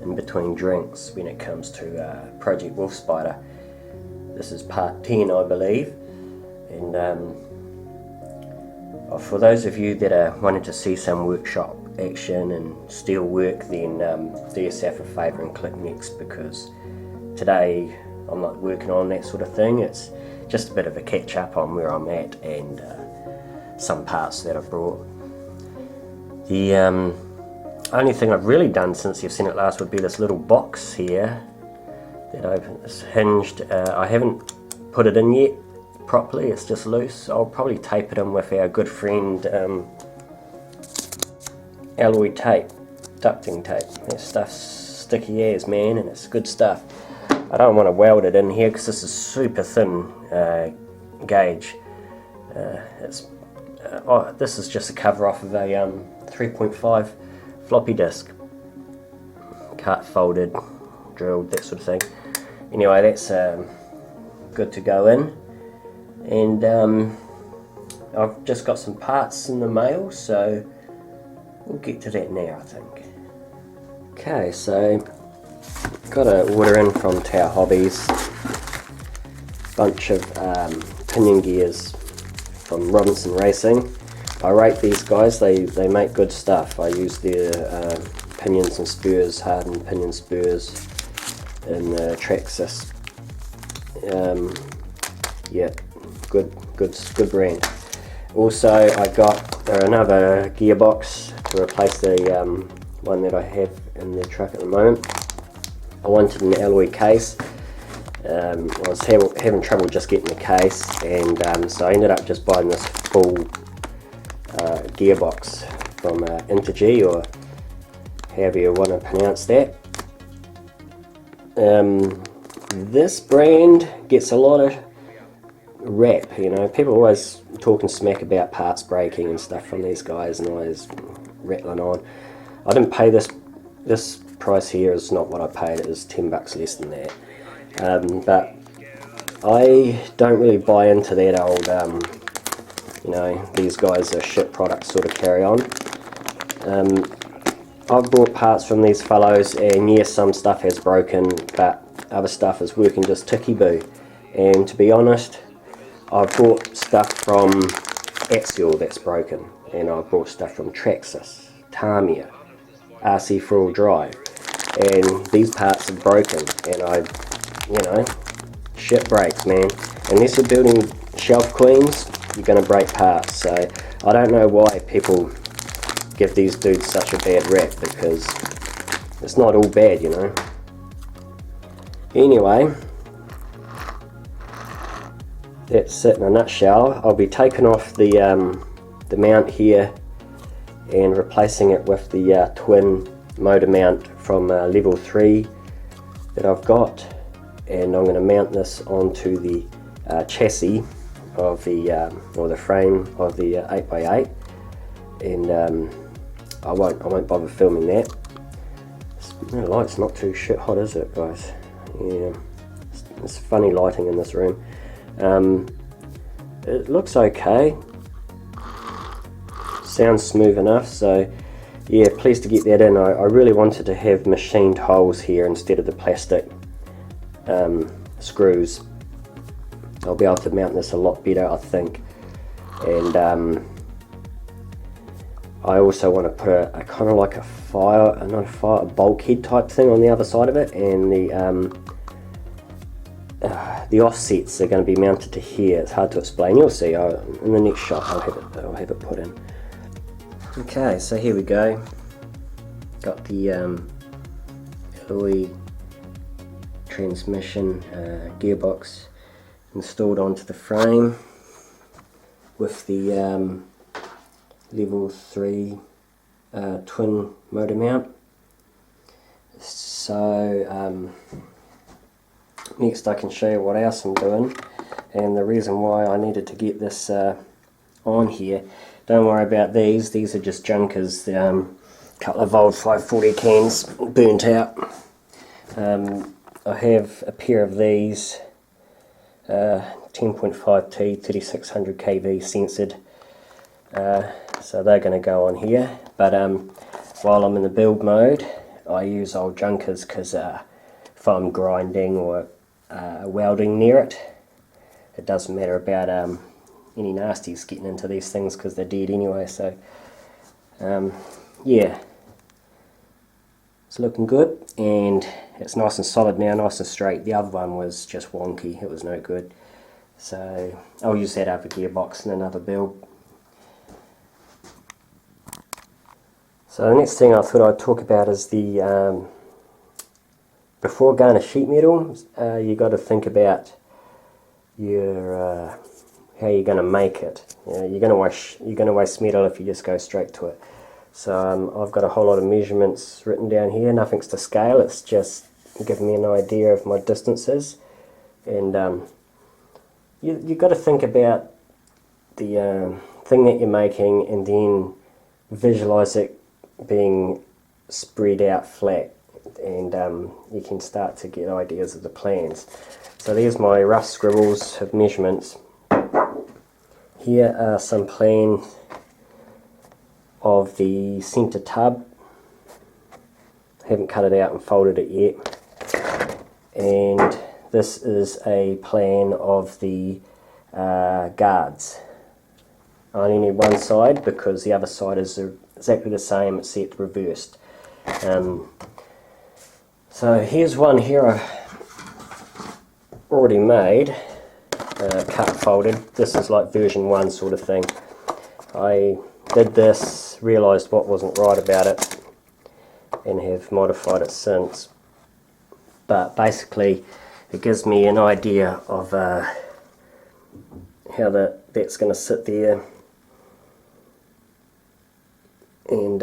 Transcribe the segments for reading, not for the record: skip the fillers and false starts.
in between drinks when it comes to Project Wolf Spider. This is part 10, I believe, and for those of you that are wanting to see some workshop action and steel work, then do yourself a favour and click next, because today I'm not working on that sort of thing. It's just a bit of a catch up on where I'm at and some parts that I've brought. The only thing I've really done since you've seen it last would be this little box here that I've hinged. I haven't put it in yet properly, it's just loose. I'll probably tape it in with our good friend alloy tape, ducting tape. That stuff's sticky as, man, and it's good stuff. I don't want to weld it in here because this is super thin gauge. This is just a cover off of a 3.5 floppy disk, cut, folded, drilled, that sort of thing. Anyway, that's good to go in, and I've just got some parts in the mail, so we'll get to that now, I think. Okay, so got an order in from Tower Hobbies, bunch of pinion gears from Robinson Racing. I rate these guys, they make good stuff. I use their pinions and spurs, hardened pinion spurs in the Traxxas. Yeah, good brand. Also, I got another gearbox to replace the one that I have in the truck at the moment. I wanted an alloy case. I was having trouble just getting the case, and so I ended up just buying this full gearbox from Intergy, or however you want to pronounce that. This brand gets a lot of rap, you know. People always talking smack about parts breaking and stuff from these guys, and always rattling on. I didn't pay this price here, is not what I paid. It was $10 less than that. But I don't really buy into that old you know, these guys are shit products sort of carry on. I've bought parts from these fellows, and yes, some stuff has broken, but other stuff is working just ticky-boo. And to be honest, I've bought stuff from Axial that's broken, and I've bought stuff from Traxxas, Tamiya, RC four-wheel drive, and these parts are broken, and you know, shit breaks, man. Unless you're building shelf queens, you're going to break parts. So I don't know why people give these dudes such a bad rap, because it's not all bad, you know. Anyway, that's it in a nutshell. I'll be taking off the mount here and replacing it with the twin motor mount from level 3 that I've got, and I'm going to mount this onto the chassis of the or the frame of the 8x8, and I won't bother filming that. The light's not too shit hot, is it, guys? Yeah, it's funny lighting in this room. It looks okay, sounds smooth enough, so yeah, pleased to get that in. I really wanted to have machined holes here instead of the plastic screws. I'll be able to mount this a lot better, I think. And I also want to put a kind of like a bulkhead type thing on the other side of it, and the offsets are going to be mounted to here. It's hard to explain. You'll see in the next shot. I'll have it put in. Okay, so here we go. Got the alloy transmission gearbox installed onto the frame with the level 3 twin motor mount. So next I can show you what else I'm doing, and the reason why I needed to get this on here. Don't worry about these are just junkers. Couple of old 540 cans burnt out. I have a pair of these 10.5T 3600 kV censored, so they're going to go on here. But while I'm in the build mode, I use old junkers because if I'm grinding or welding near it, it doesn't matter about any nasties getting into these things because they're dead anyway. So yeah, it's looking good and it's nice and solid now, nice and straight. The other one was just wonky, it was no good. So I'll use that other gearbox in another build. So the next thing I thought I'd talk about is the before going to sheet metal, you got to think about your how you're going to make it. You know, you're going to waste metal if you just go straight to it. So I've got a whole lot of measurements written down here. Nothing's to scale. It's just giving me an idea of my distances, and you've got to think about the thing that you're making, and then visualize it being spread out flat, and you can start to get ideas of the plans. So there's my rough scribbles of measurements. Here are some plans of the center tub. I haven't cut it out and folded it yet. And this is a plan of the guards. I only need one side because the other side is exactly the same except reversed. So here's one here I've already made, cut and folded. This is like version 1 sort of thing. I did this, realised what wasn't right about it, and have modified it since. But basically it gives me an idea of how that's going to sit there, and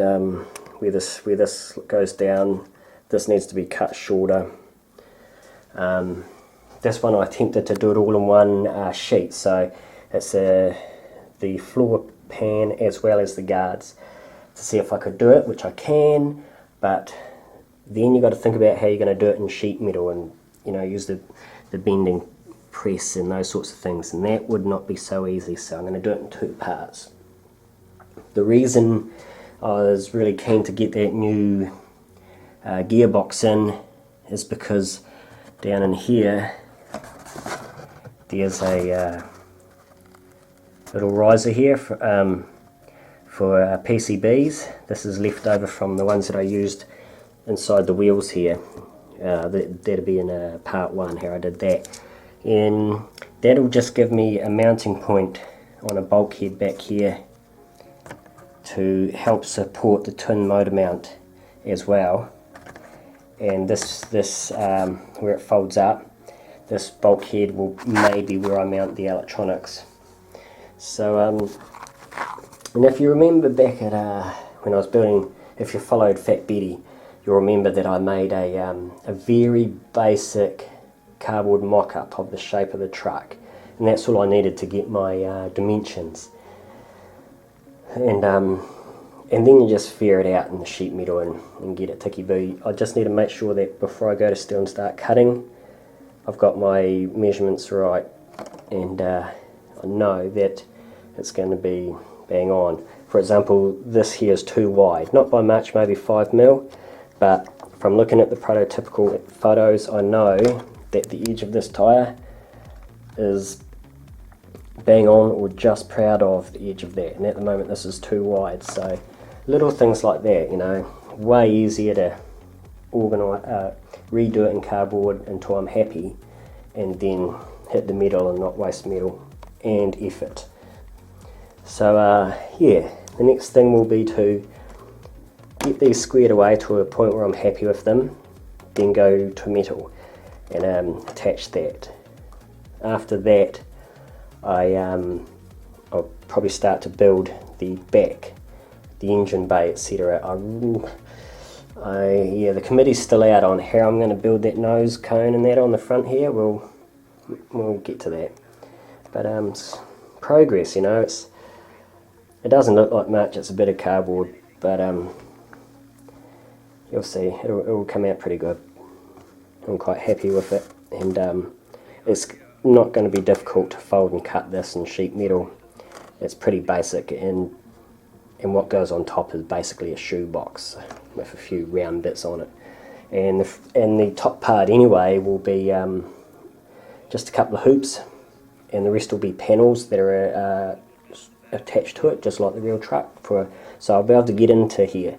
where this goes down. This needs to be cut shorter. This one I attempted to do it all in one sheet, so it's the floor pan as well as the guards, to see if I could do it, which I can, but then you've got to think about how you're going to do it in sheet metal, and you know, use the bending press and those sorts of things, and that would not be so easy. So I'm going to do it in 2 parts. The reason I was really keen to get that new gearbox in is because down in here there's a little riser here for PCBs. This is left over from the ones that I used inside the wheels here. That'll be in part 1 here. I did that, and that'll just give me a mounting point on a bulkhead back here to help support the twin motor mount as well. And this where it folds up, this bulkhead will maybe where I mount the electronics. So and if you remember back at when I was building, if you followed Fat Betty, you'll remember that I made a very basic cardboard mock-up of the shape of the truck, and that's all I needed to get my dimensions. And then you just figure it out in the sheet metal and get it ticky-boo. I just need to make sure that before I go to steel and start cutting, I've got my measurements right, and I know that it's going to be bang on. For example, this here is too wide, not by much, maybe 5mm, but from looking at the prototypical photos, I know that the edge of this tyre is bang on or just proud of the edge of that, and at the moment this is too wide. So little things like that, you know, way easier to organise, redo it in cardboard until I'm happy, and then hit the metal and not waste metal and effort. So yeah, the next thing will be to get these squared away to a point where I'm happy with them, then go to metal and attach that. After that, I'll probably start to build the back, the engine bay, etc. Yeah, the committee's still out on how I'm going to build that nose cone and that on the front here. We'll get to that. But it's progress, you know. It doesn't look like much. It's a bit of cardboard, but you'll see. It'll come out pretty good. I'm quite happy with it, and it's not going to be difficult to fold and cut this in sheet metal. It's pretty basic, and and what goes on top is basically a shoe box with a few round bits on it. And the top part anyway will be just a couple of hoops, and the rest will be panels that are attached to it, just like the real truck. So I'll be able to get into here.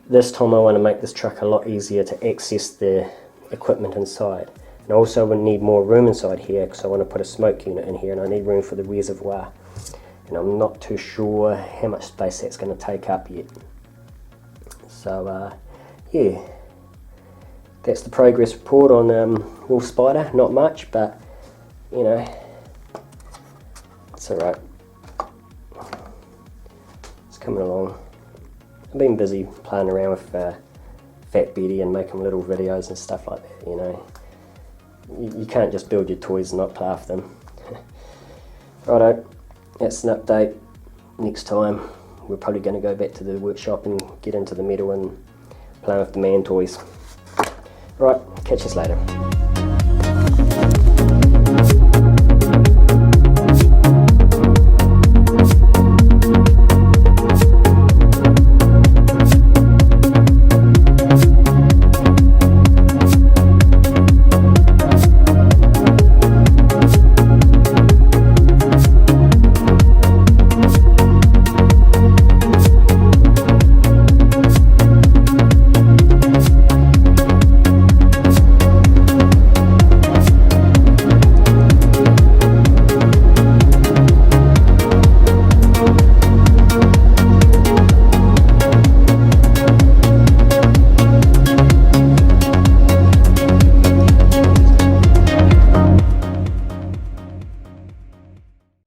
This time I want to make this truck a lot easier to access the equipment inside. And also we need more room inside here because I want to put a smoke unit in here, and I need room for the reservoir. And I'm not too sure how much space that's going to take up yet. So yeah, that's the progress report on Wolf Spider. Not much, but you know, it's alright. It's coming along. I've been busy playing around with Fat Betty and making little videos and stuff like that, you know. You can't just build your toys and not play with them. Righto, that's an update. Next time we're probably going to go back to the workshop and get into the metal and play with the man toys. Right, catch us later.